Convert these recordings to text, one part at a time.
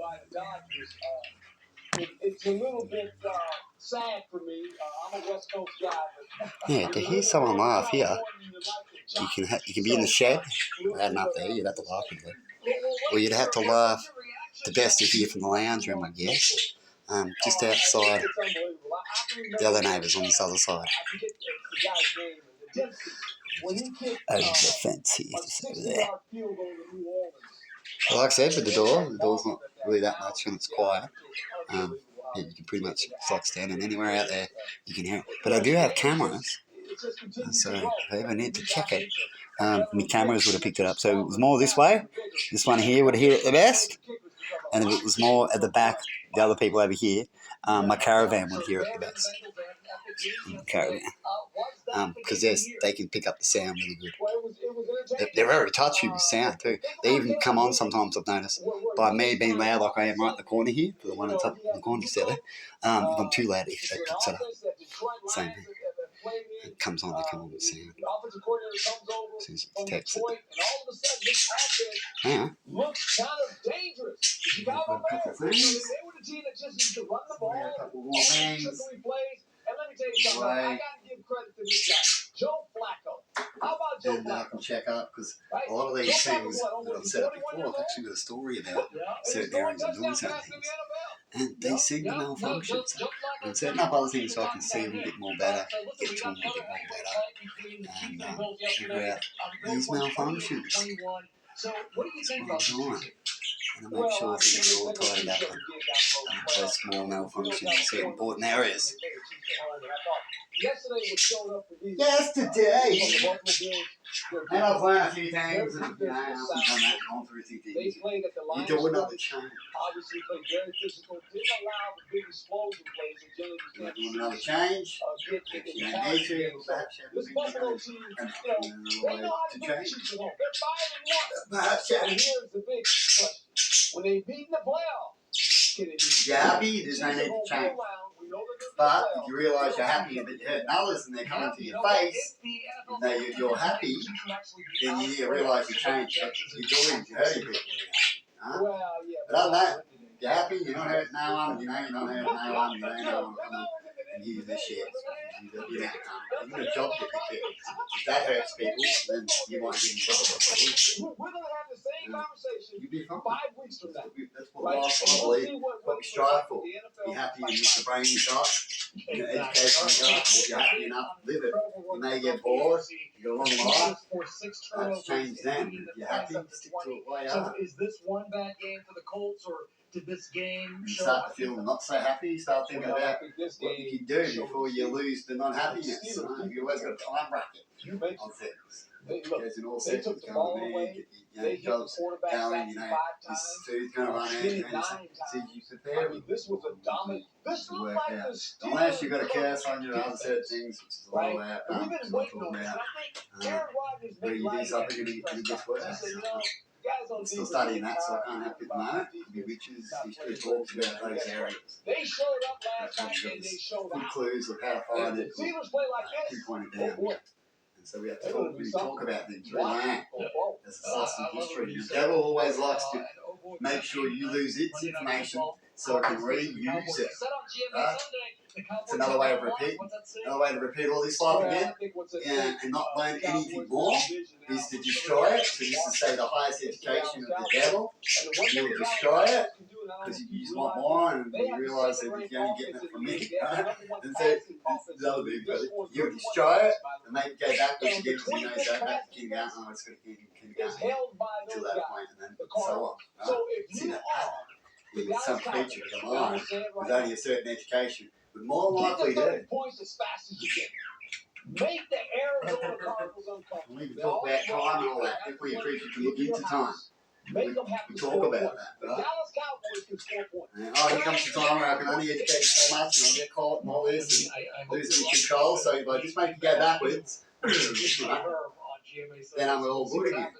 by the Dodgers. It's a little bit sad for me. I'm a West Coast guy. Yeah, to hear someone laugh here, you can be in the shed, riding up there, you'd have to laugh with it. Or you'd have to laugh the best is here from the lounge room, I guess. Just outside the other neighbours on this other side. Over the fence here, just over there. Well, like I said, with the door's not really that much and it's quiet. Yeah, you can pretty much, it's like standing anywhere out there, you can hear it. But I do have cameras, so if I ever need to check it, my cameras would have picked it up. So it was more this way, this one here would hear it the best, and if it was more at the back, the other people over here, my caravan would hear it the best. Caravan. Because they can pick up the sound really good. They're very touchy with sound too. They even come on sometimes, I've noticed, by me being loud like I am right in the corner here, for the one that's up in the corner just there. If I'm too loud, it picks it up. Same thing. It comes on, they come on with sound. As soon as it detects it. Yeah. Looks kind of dangerous. Chicago Bears. They were the team that just used to run the ball, trickery plays. And let me tell you something. I got to give credit to this guy, Joe Flacco. How about Joe Flacco? I can check up because a lot of these things that I've said before, I've actually got a story about certain areas of doing certain things. And they seem to malfunction. And setting up other things so I can see them a bit more better, get to them a bit more better, and figure out these malfunctions. So what do you think about this? And I make sure things are all tied up and those small malfunctions in certain important areas. Yesterday! And I've learned a few things, and I've gone through a few things. You do another change. Obviously played very physical, didn't allow the big explosion plays that James you do another change. You don't need to, perhaps you this Buffalo team, they know how to do it. They're 5-1. And here's the big question. When they beat in the playoffs, can it be? You're happy, there's no need to change. But if you realise you're happy that you're hurting others and they're coming to your face, and you're happy, then you realise you changed. You're hurting people. But other than that, you're happy, you're not hurting no one, and you know you're not hurting no one, you know no one coming and use this shit. You've got a job to do. If that hurts people, then you might get in trouble. We're going to have the same conversation You'll be fine. 5 weeks from now. That's what life, I believe, what we strive for. Be happy with the brain you got, the education you got, if you're happy enough to live it. You may get bored, you got a long life, that's changed then. If you're happy, stick to it way up. So is this one bad game for the Colts, or did this game you start to feel not so happy, you start thinking about what you can do before you lose the non-happiness. You always got a time bracket on things. Because in all sectors, going to be, your jobs going, this food's going to run out, so you prepare this was a dominant, to work out. Unless you've got a curse on you and other certain things, which is a lot about, where you do something and it gets worse. I'm still studying that, so I can't help it at the moment. Witches, history talks about those areas. They showed up last night and they showed good clues of how to find it, pinpoint it down. And so we have to talk about things, relearn as a source of history. The devil always likes to make sure you lose its information so it can reuse it. Right? It's another way of repeat. Another way to repeat all this life again and not learn anything more is to destroy it. So just to say the highest education of the devil, you'll destroy it because you just want more and you realise that you're only getting it from me. Right? And so the other big brother, you'll destroy it and make it go backwards again because he knows that back to kindergarten. Oh, it's got to kindergarten until that point and then so on. Right? See that pattern. With some creature of the mind with only a certain education would more likely do. Points as fast as you can. Make the Arizona Cardinals uncomfortable. We can talk about time and all that. If we appreciate to look into time. We talk about that, right? Dallas Cowboys can score points. Oh, here comes the time where I can only educate so much and I'll get caught and all this and losing control. So if I just make it go backwards, then I'm all good again.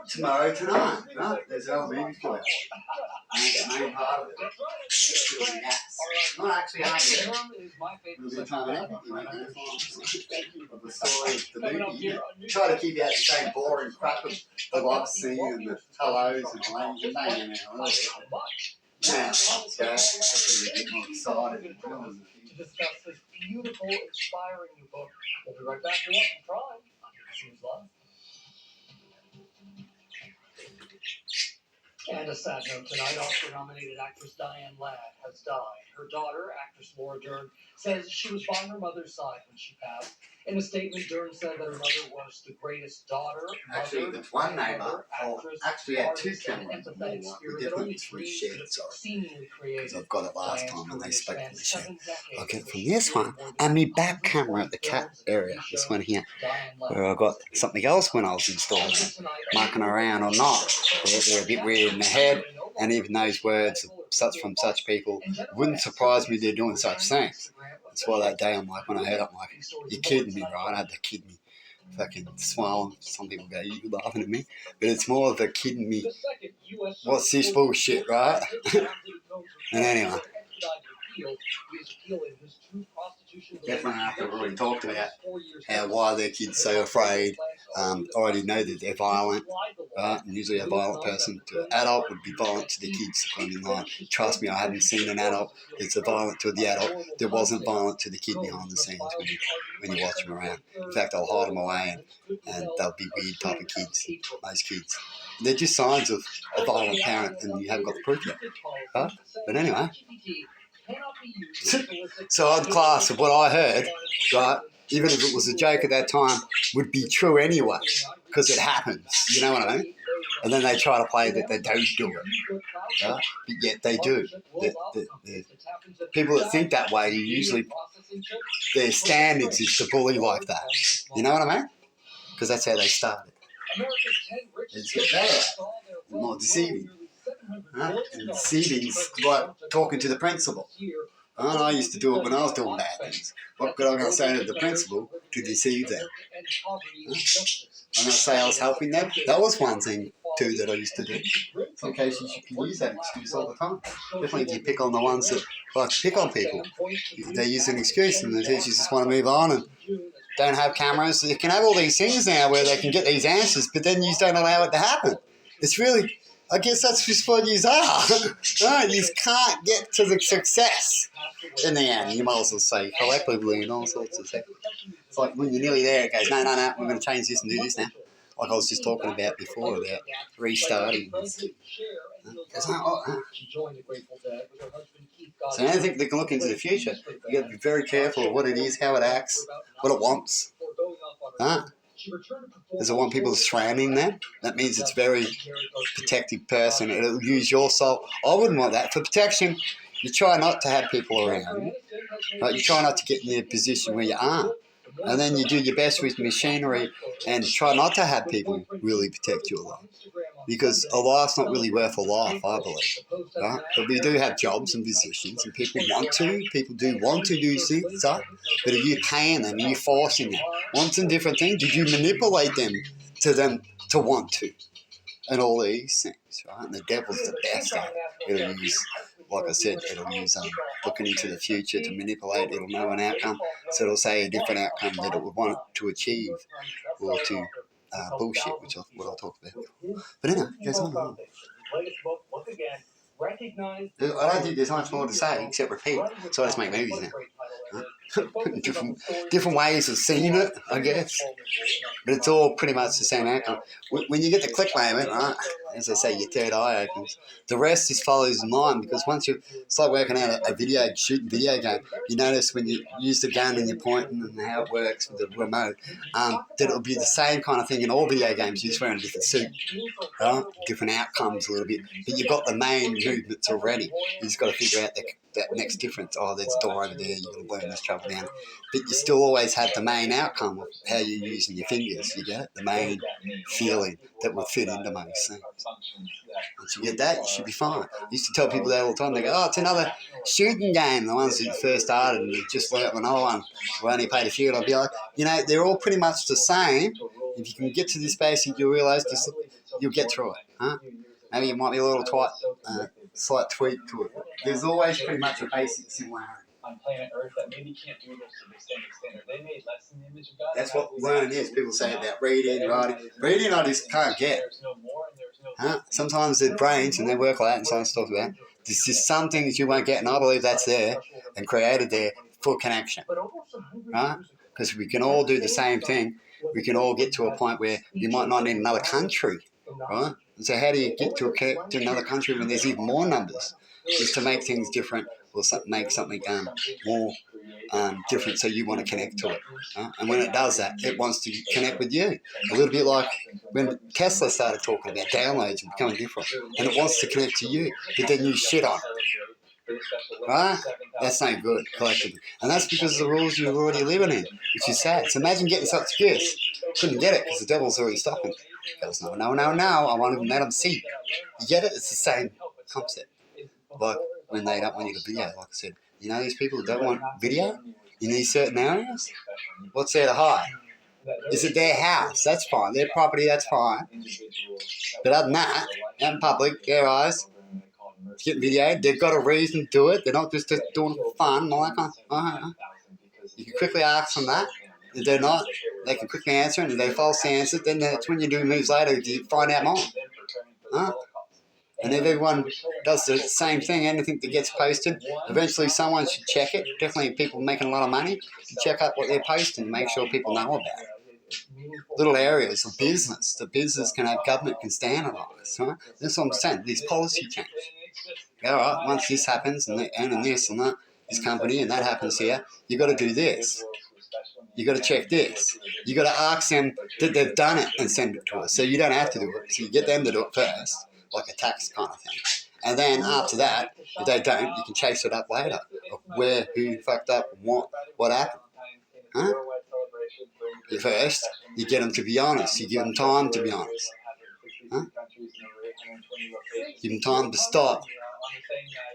Tomorrow tonight, right? There's our movie for it. the main part of it. Not actually arguing. We'll do time and effort, you know, of the story of the movie. You know. Try to keep out the same boring crap of the love scene and the hellos and the language and bang in there. Yeah, let's go. Hopefully we get more excited and films. To discuss this beautiful, inspiring new book. We'll be right back. You're watching Prime on News Live. And a sad note tonight, Oscar-nominated actress Diane Ladd has died. Her daughter, actress Laura Dern, says she was by her mother's side when she passed. In a statement, Dern said that her mother was the greatest daughter, actually, mother, the one neighbour actually had two artist, cameras. and empathetic spirit The that only difference was dreams shared, could have sorry. seemingly created. Because I've got it last Diane's time when they career spoke to spans the show. 7 decades I'll get as from she this one created and my more than back camera at the cat films and area. TV This shows. one here, Diane Ladd. where I got something else when I was installing it, mucking around or not. They're a bit weird in the head, and even those words from such people wouldn't surprise me they're doing such things. That's why that day I'm like, when I heard it, I'm like, you're kidding me, right? I had to kid me. Fucking smile. Some people go, you laughing at me? But it's more of a kidding me. What's this bullshit, right? And anyway. Definitely after we've already talked about why their kids so afraid, already know that they're violent, right? And usually a violent person to an adult would be violent to the kids to come in line. Trust me, I haven't seen an adult that's violent to the adult that wasn't violent to the kid behind the scenes when you watch them around. In fact, they'll hide them away and they'll be weird type of kids, most kids. They're just signs of a violent parent and you haven't got the proof yet. Right? But anyway. So odd class of what I heard, right, even if it was a joke at that time, would be true anyway, because it happens, you know what I mean? And then they try to play that they don't do it, right? But yet they do. The people that think that way, usually their standards is to bully like that, you know what I mean? Because that's how they started. It's get better, more deceiving. Huh? And deceiving's like talking to the principal. And I used to do it when I was doing bad things. What could I going to say to the principal to deceive them? Huh? I'm going to say I was helping them. That was one thing too that I used to do. Some cases you can use that excuse all the time. Definitely if you pick on the ones that like to pick on people. They use an excuse and the teachers just want to move on and don't have cameras. You can have all these things now where they can get these answers, but then you just don't allow it to happen. It's really... I guess that's just what you are. Right? You can't get to the success in the end. You might also say collectively and all sorts of stuff. It's like when you're nearly there, it goes, no, we're going to change this and do this now. Like I was just talking about before, about restarting. So I think they can look into the future. You got to be very careful of what it is, how it acts, what it wants. Does it want people surrounding them? That means it's a very protective person. It'll use your soul. I wouldn't want that. For protection, you try not to have people around you. Right? You try not to get in a position where you aren't. And then you do your best with machinery and try not to have people really protect your life. Because a life's not really worth a life, I believe. Right? But we do have jobs and positions and people do want to do things, right? But are you paying them? Are you forcing them? Wants and different things? Did you manipulate them to want to? And all these things, right? And the devil's the best at it. It'll use, like I said, it'll use looking into the future to manipulate. It'll know an outcome, so it'll say a different outcome that it would want to achieve or to bullshit, which is what I'll talk about. But anyway, goes on. I don't think there's much more to say except repeat. So I just make movies now. different ways of seeing it, I guess. But it's all pretty much the same outcome. When you get the click moment, right, as I say, your third eye opens. The rest just follows in line because once it's like working out a shooting video game. You notice when you use the gun and you're pointing and how it works with the remote, that it'll be the same kind of thing in all video games. You're just wearing a different suit, right? Different outcomes a little bit. But you've got the main movements already. You just got to figure out that next difference. Oh, there's a door over there. You've got to burn this trouble down. But you still always had the main outcome of how you're using your fingers. You get it? The main feeling that would fit into most things. Once you get that, you should be fine. I used to tell people that all the time. They go, oh, it's another shooting game. The ones that first started and just learnt another one. We only played a few. And I'd be like, they're all pretty much the same. If you can get to this basic, you'll realise you'll get through it. Huh? Maybe you might be a little tight slight tweak to it. There's always pretty much a basic similarity. On planet Earth that maybe can't do this to the same extent. They made less than the image of God. That's what learning is. People say about reading, writing. Reading I just can't get. Sometimes their brains and their work like that, and science talks about, there's just some things you won't get, and I believe that's there and created there for connection. Right? Because we can all do the same thing. We can all get to a point where you might not need another country. Right? And so how do you get to another country when there's even more numbers? Just to make things different or make something more different so you want to connect to it. And when it does that, it wants to connect with you. A little bit like when Tesla started talking about downloads and becoming different. And it wants to connect to you, but then you shit on it. Right? That's no good, collectively. And that's because of the rules you're already living in, which is sad. So imagine getting such gifts. Couldn't get it because the devil's already stopping. He goes, no, I want to let him see. You get it? It's the same concept. Like when they don't want you to video, like I said. You know these people who don't want video in these certain areas? What's there to hide? Is it their house? That's fine. Their property, that's fine. But other than that, out in public, their eyes, getting videoed, they've got a reason to do it. They're not just doing it for fun and all that kind of You can quickly ask them that. If they're not, they can quickly answer, and if they false answer, then that's when you do moves later to find out more. And if everyone does the same thing, anything that gets posted, eventually someone should check it. Definitely people making a lot of money should check out what they're posting and make sure people know about it. Little areas of business. The business can have government can stand on this. Right? That's what I'm saying. These policy changes. All right, once this happens and they're earning this and that, this company and that happens here, you got to do this. You got to check this. You got to ask them that they've done it and send it to us. So you don't have to do it. So you get them to do it first. Like a tax kind of thing. And then after that, if they don't, you can chase it up later. Of where, who fucked up, what happened. Huh? First, you get them to be honest. You give them time to be honest. Huh? Give them time to stop.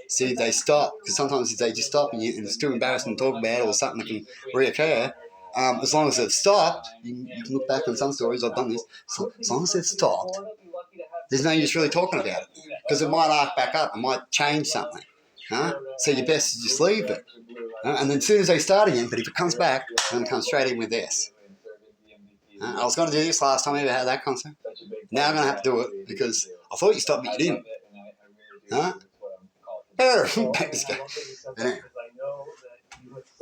See if they stop. Because sometimes if they just stop and it's too embarrassing to talk about it or something that can reoccur, as long as they've stopped, you can look back on some stories, I've done this, so as long as they've stopped, there's no use really talking about it because it might arc back up. It might change something. So your best is just leave it. And then as soon as they start again, but if it comes back, then it comes straight in with this. I was going to do this last time I ever had that concept. Now I'm going to have to do it because I thought you stopped but you didn't. Anyway.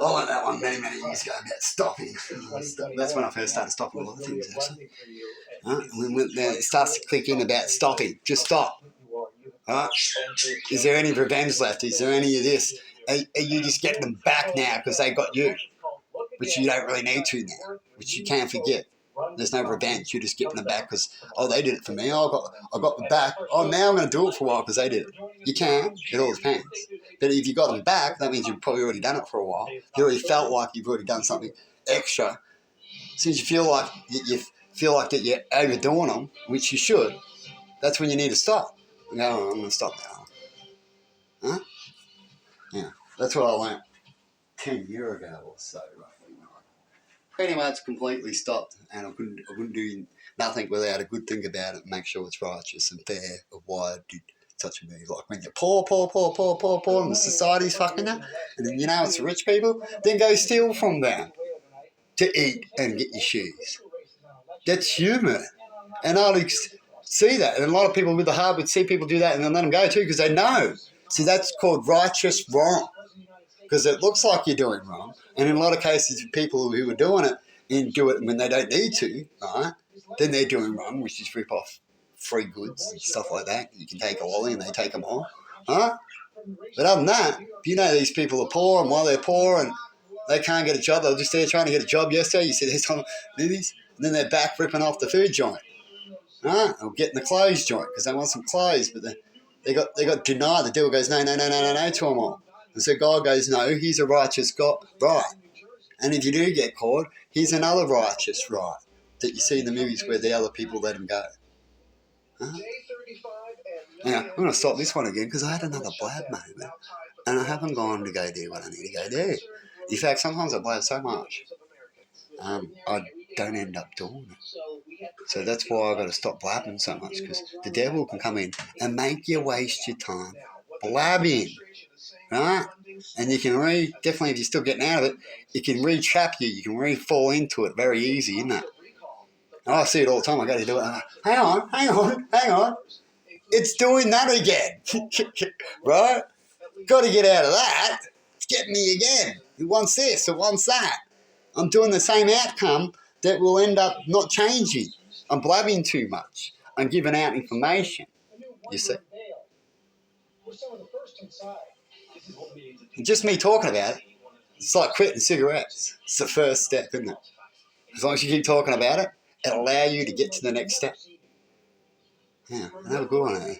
I learned that one many years ago about stopping. That's when I first started stopping a lot of things, actually. When it starts to click in about stopping, just stop. Is there any revenge left? Is there any of this? Are you just getting them back now because they got you? Which you don't really need to now, which you can't forget. There's no revenge. You're just getting them back because, they did it for me. I got them back. Now I'm going to do it for a while because they did it. You can. It all depends. But if you got them back, that means you've probably already done it for a while. You already felt like you've already done something extra. Since you feel like that you're overdoing them, which you should, that's when you need to stop. No, I'm going to stop now. Huh? Yeah, that's what I learned 10 years ago or so, roughly. Pretty much completely stopped, and I couldn't do nothing without a good think about it and make sure it's righteous and fair of why I did such a move. Like when you're poor, and the society's fucking you, and then it's the rich people, then go steal from them to eat and get your shoes. That's human. And I'll see that. And a lot of people with the heart would see people do that and then let them go too because they know. See, that's called righteous wrong. Because it looks like you're doing wrong. And in a lot of cases, people who are doing it and do it when they don't need to, right, then they're doing wrong, which is rip off free goods and stuff like that. You can take a lolly and they take them all. Huh? But other than that, if these people are poor and while they're poor and they can't get a job, they were just there trying to get a job yesterday. You see there's some movies, and then they're back ripping off the food joint. Or getting the clothes joint because they want some clothes, but they got denied. The deal goes, no to them all. And so God goes, no, he's a righteous God, right. And if you do get caught, here's another righteous right that you see in the movies where the other people let him go. Now, I'm going to stop this one again because I had another blab moment and I haven't gone to go do what I need to go do. In fact, sometimes I blab so much, I don't end up doing it. So that's why I've got to stop blabbing so much because the devil can come in and make you waste your time blabbing, right? And you can definitely if you're still getting out of it, it can re-trap you. You can re-fall into it very easy, isn't it? And I see it all the time. I go to do it. Hang on. It's doing that again, right? Got to get out of that. It's getting me again. It wants this, it wants that. I'm doing the same outcome that will end up not changing. I'm blabbing too much. I'm giving out information. You see? And just me talking about it, it's like quitting cigarettes. It's the first step, isn't it? As long as you keep talking about it, it'll allow you to get to the next step. Yeah, have a good one, eh?